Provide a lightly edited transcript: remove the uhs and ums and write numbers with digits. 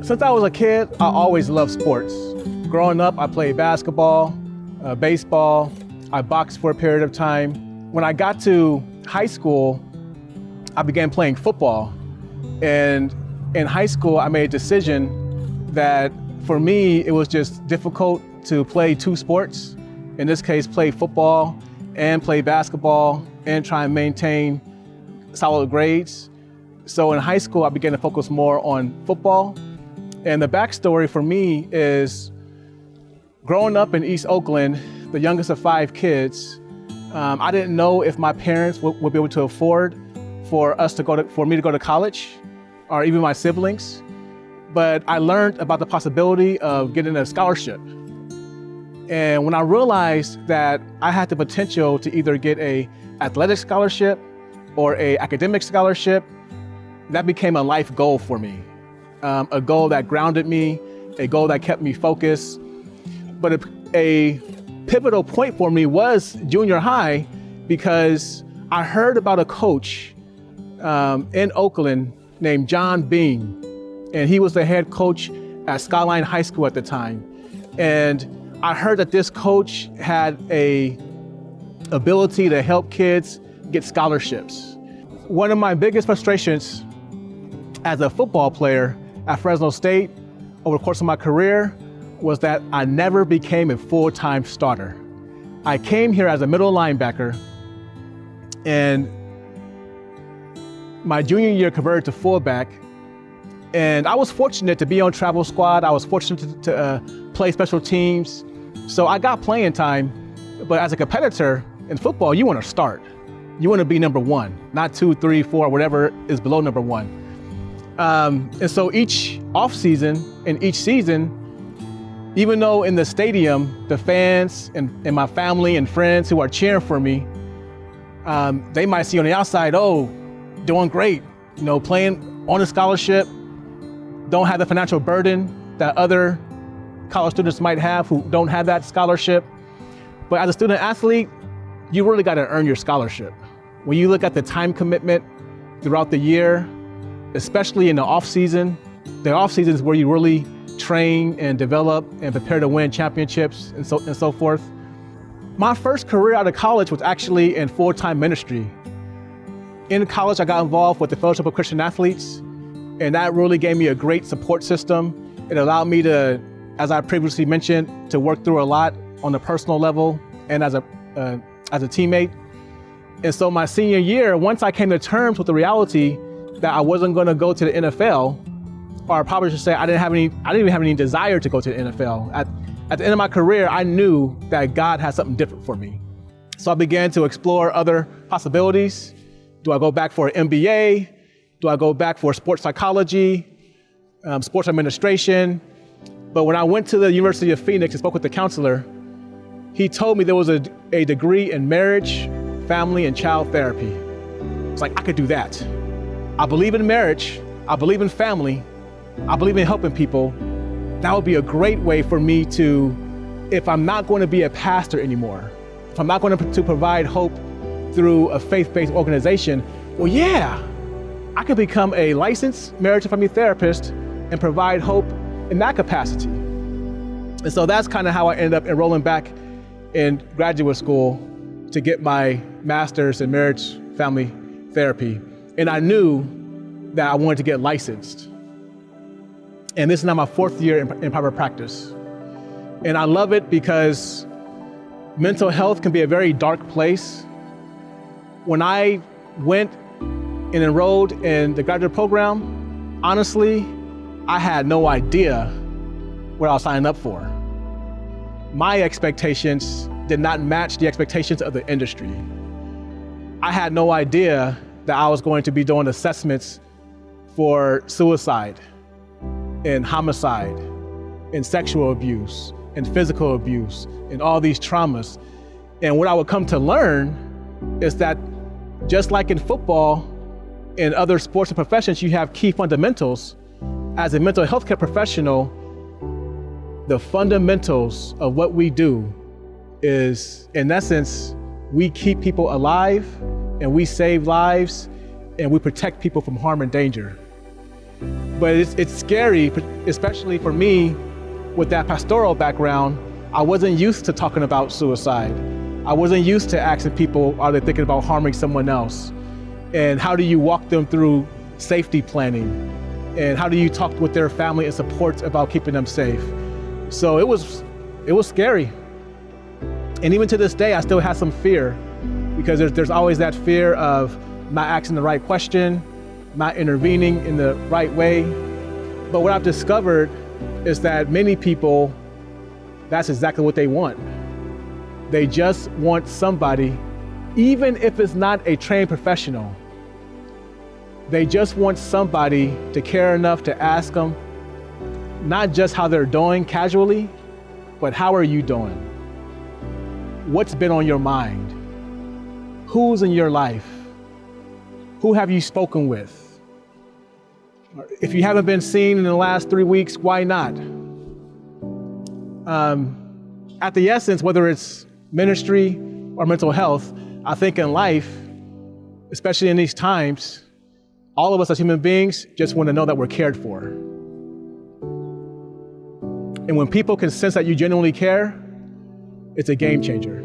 Since I was a kid, I always loved sports. Growing up, I played basketball, baseball, I boxed for a period of time. When I got to high school, I began playing football. And in high school, I made a decision that for me, it was just difficult to play two sports. In this case, play football and play basketball and try and maintain solid grades. So in high school, I began to focus more on football. And the backstory for me is growing up in East Oakland, the youngest of 5 kids, I didn't know if my parents would be able to afford for me to go to college, or even my siblings. But I learned about the possibility of getting a scholarship. And when I realized that I had the potential to either get an athletic scholarship or an academic scholarship, that became a life goal for me. A goal that grounded me, a goal that kept me focused. But a pivotal point for me was junior high, because I heard about a coach in Oakland named John Bean, and he was the head coach at Skyline High School at the time. And I heard that this coach had a ability to help kids get scholarships. One of my biggest frustrations as a football player at Fresno State over the course of my career was that I never became a full-time starter. I came here as a middle linebacker, and my junior year converted to fullback. And I was fortunate to be on travel squad. I was fortunate to play special teams. So I got playing time, but as a competitor in football, you want to start. You want to be number 1, not 2, 3, 4, whatever is below number 1. And so each off season and each season, even though in the stadium, the fans and my family and friends who are cheering for me, they might see on the outside, oh, doing great, playing on a scholarship, don't have the financial burden that other college students might have who don't have that scholarship. But as a student athlete, you really got to earn your scholarship. When you look at the time commitment throughout the year, especially in the off season is where you really train and develop and prepare to win championships and so forth. My first career out of college was actually in full-time ministry. In college, I got involved with the Fellowship of Christian Athletes, and that really gave me a great support system. It allowed me to, as I previously mentioned, to work through a lot on a personal level and as a teammate. And so my senior year, once I came to terms with the reality that I wasn't going to go to the NFL, or I probably should say I didn't even have any desire to go to the NFL. At the end of my career, I knew that God had something different for me. So I began to explore other possibilities. Do I go back for an MBA? Do I go back for sports psychology, sports administration? But when I went to the University of Phoenix and spoke with the counselor, he told me there was a degree in marriage, family, and child therapy. It's like, I could do that. I believe in marriage, I believe in family, I believe in helping people. That would be a great way for me to, if I'm not going to be a pastor anymore, if I'm not going to provide hope through a faith-based organization, well, yeah, I could become a licensed marriage and family therapist and provide hope in that capacity. And so that's kind of how I ended up enrolling back in graduate school to get my master's in marriage family therapy. And I knew that I wanted to get licensed. And this is now my 4th year in private practice. And I love it because mental health can be a very dark place. When I went and enrolled in the graduate program, honestly, I had no idea what I was signing up for. My expectations did not match the expectations of the industry. I had no idea that I was going to be doing assessments for suicide and homicide and sexual abuse and physical abuse and all these traumas. And what I would come to learn is that just like in football and other sports and professions, you have key fundamentals. As a mental health care professional, the fundamentals of what we do is, in essence, we keep people alive and we save lives and we protect people from harm and danger. But it's scary, especially for me with that pastoral background. I wasn't used to talking about suicide. I wasn't used to asking people, are they thinking about harming someone else? And how do you walk them through safety planning? And how do you talk with their family and support about keeping them safe? So it was scary. And even to this day, I still have some fear, because there's always that fear of not asking the right question, not intervening in the right way. But what I've discovered is that many people, that's exactly what they want. They just want somebody, even if it's not a trained professional, they just want somebody to care enough to ask them, not just how they're doing casually, but how are you doing? What's been on your mind? Who's in your life? Who have you spoken with? If you haven't been seen in the last 3 weeks, why not? At the essence, whether it's ministry or mental health, I think in life, especially in these times, all of us as human beings just want to know that we're cared for. And when people can sense that you genuinely care, it's a game changer.